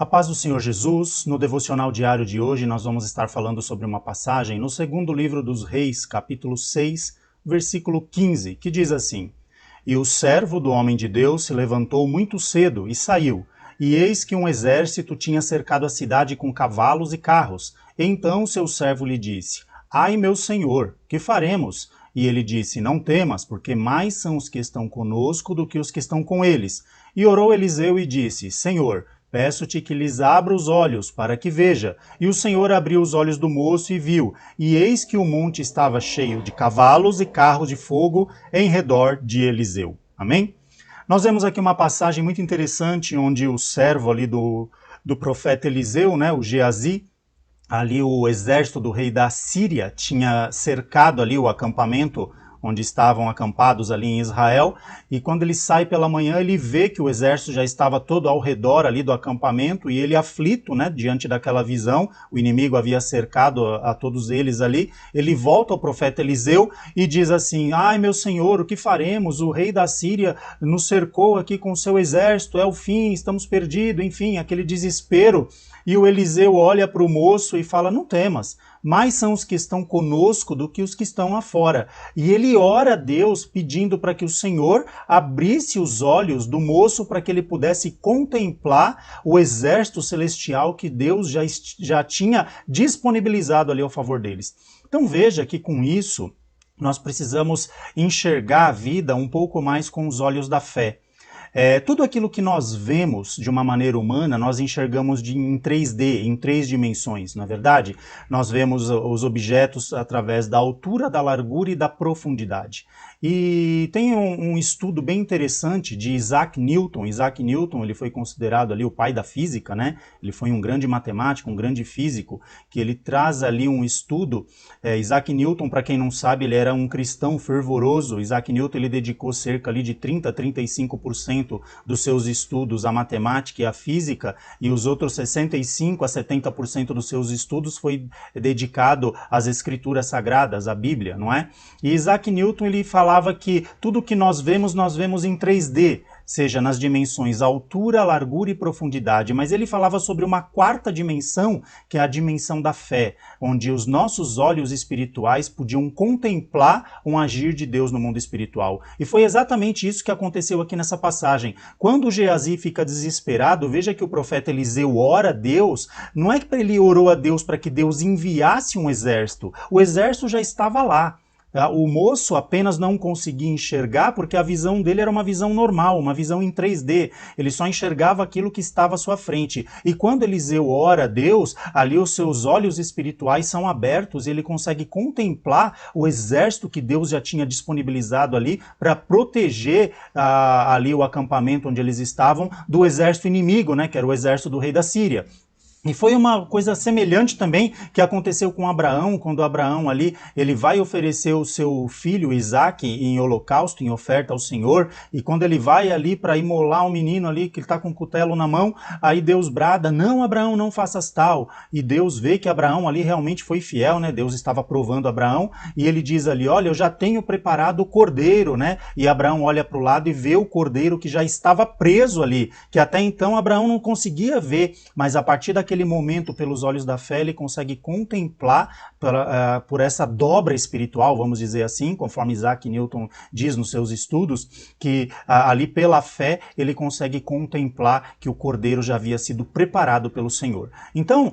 A paz do Senhor Jesus, no devocional diário de hoje nós vamos estar falando sobre uma passagem no segundo livro dos Reis, capítulo 6, versículo 15, que diz assim: E o servo do homem de Deus se levantou muito cedo e saiu, e eis que um exército tinha cercado a cidade com cavalos e carros. Então seu servo lhe disse: Ai, meu senhor, que faremos? E ele disse: Não temas, porque mais são os que estão conosco do que os que estão com eles. E orou Eliseu e disse: Senhor, peço-te que lhes abra os olhos, para que veja. E o Senhor abriu os olhos do moço e viu, e eis que o monte estava cheio de cavalos e carros de fogo em redor de Eliseu. Amém? Nós vemos aqui uma passagem muito interessante, onde o servo ali do profeta Eliseu, né, o Geazi, ali o exército do rei da Síria tinha cercado ali o acampamento onde estavam acampados ali em Israel, e quando ele sai pela manhã, ele vê que o exército já estava todo ao redor ali do acampamento, e ele aflito, né, diante daquela visão, o inimigo havia cercado a todos eles ali, ele volta ao profeta Eliseu e diz assim: Ai, meu senhor, o que faremos? O rei da Síria nos cercou aqui com o seu exército, é o fim, estamos perdidos, enfim, aquele desespero. E o Eliseu olha para o moço e fala: Não temas, mais são os que estão conosco do que os que estão lá fora. E ele ora a Deus pedindo para que o Senhor abrisse os olhos do moço para que ele pudesse contemplar o exército celestial que Deus já tinha disponibilizado ali ao favor deles. Então veja que com isso nós precisamos enxergar a vida um pouco mais com os olhos da fé. Tudo aquilo que nós vemos de uma maneira humana, nós enxergamos em 3D, em 3 dimensões, não é verdade? Nós vemos os objetos através da altura, da largura e da profundidade. E tem um estudo bem interessante de Isaac Newton. Isaac Newton, ele foi considerado ali o pai da física, né? Ele foi um grande matemático, um grande físico, que ele traz ali um estudo. Isaac Newton, para quem não sabe, ele era um cristão fervoroso. Isaac Newton, ele dedicou cerca ali de 30 a 35% dos seus estudos à matemática e à física, e os outros 65 a 70% dos seus estudos foi dedicado às escrituras sagradas, à Bíblia, não é? E Isaac Newton, ele falava que tudo que nós vemos em 3D, seja nas dimensões altura, largura e profundidade, mas ele falava sobre uma quarta dimensão, que é a dimensão da fé, onde os nossos olhos espirituais podiam contemplar um agir de Deus no mundo espiritual. E foi exatamente isso que aconteceu aqui nessa passagem. Quando o Geazi fica desesperado, veja que o profeta Eliseu ora a Deus, não é que ele orou a Deus para que Deus enviasse um exército, o exército já estava lá. O moço apenas não conseguia enxergar porque a visão dele era uma visão normal, uma visão em 3D. Ele só enxergava aquilo que estava à sua frente. E quando Eliseu ora a Deus, ali os seus olhos espirituais são abertos e ele consegue contemplar o exército que Deus já tinha disponibilizado ali para proteger ali o acampamento onde eles estavam do exército inimigo, né, que era o exército do rei da Síria. E foi uma coisa semelhante também que aconteceu com Abraão, quando Abraão ali, ele vai oferecer o seu filho Isaque em holocausto, em oferta ao Senhor, e quando ele vai ali para imolar um menino ali, que ele está com o cutelo na mão, aí Deus brada: Não, Abraão, não faças tal. E Deus vê que Abraão ali realmente foi fiel, né? Deus estava provando Abraão, e ele diz ali: Olha, eu já tenho preparado o cordeiro, né? E Abraão olha para o lado e vê o cordeiro que já estava preso ali, que até então Abraão não conseguia ver, mas a partir daquele momento, pelos olhos da fé, ele consegue contemplar por essa dobra espiritual, vamos dizer assim, conforme Isaac Newton diz nos seus estudos, que ali pela fé ele consegue contemplar que o cordeiro já havia sido preparado pelo Senhor. Então,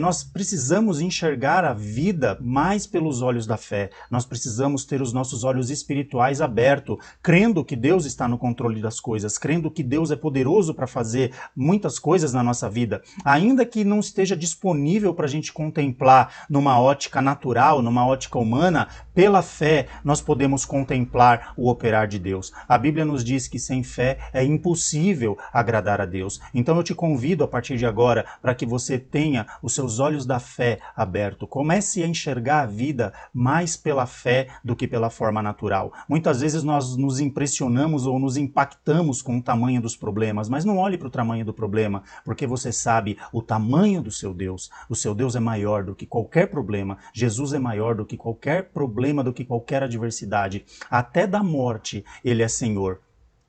nós precisamos enxergar a vida mais pelos olhos da fé. Nós precisamos ter os nossos olhos espirituais abertos, crendo que Deus está no controle das coisas, crendo que Deus é poderoso para fazer muitas coisas na nossa vida, ainda que não esteja disponível para a gente contemplar numa ótica natural, numa ótica humana. Pela fé nós podemos contemplar o operar de Deus. A Bíblia nos diz que sem fé é impossível agradar a Deus. Então eu te convido a partir de agora para que você tenha os seus olhos da fé abertos. Comece a enxergar a vida mais pela fé do que pela forma natural. Muitas vezes nós nos impressionamos ou nos impactamos com o tamanho dos problemas, mas não olhe para o tamanho do problema, porque você sabe o tamanho do seu Deus. O seu Deus é maior do que qualquer problema. Jesus é maior do que qualquer problema, do que qualquer adversidade. Até da morte, ele é Senhor.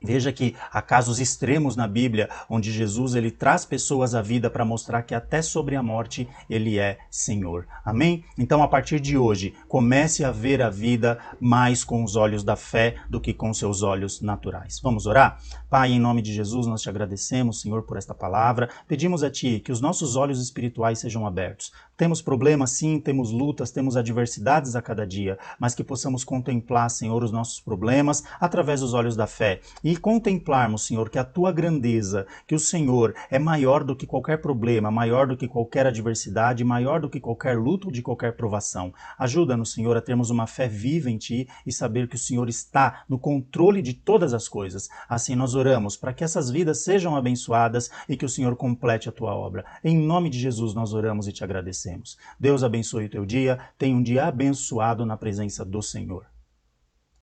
Veja que há casos extremos na Bíblia onde Jesus ele traz pessoas à vida para mostrar que até sobre a morte ele é Senhor. Amém? Então a partir de hoje, comece a ver a vida mais com os olhos da fé do que com seus olhos naturais. Vamos orar? Pai, em nome de Jesus, nós te agradecemos, Senhor, por esta palavra. Pedimos a Ti que os nossos olhos espirituais sejam abertos. Temos problemas, sim, temos lutas, temos adversidades a cada dia, mas que possamos contemplar, Senhor, os nossos problemas através dos olhos da fé e contemplarmos, Senhor, que a Tua grandeza, que o Senhor é maior do que qualquer problema, maior do que qualquer adversidade, maior do que qualquer luta ou de qualquer provação. Ajuda-nos, Senhor, a termos uma fé viva em Ti e saber que o Senhor está no controle de todas as coisas. Assim nós oramos para que essas vidas sejam abençoadas e que o Senhor complete a Tua obra. Em nome de Jesus nós oramos e te agradecemos. Deus abençoe o teu dia, tenha um dia abençoado na presença do Senhor.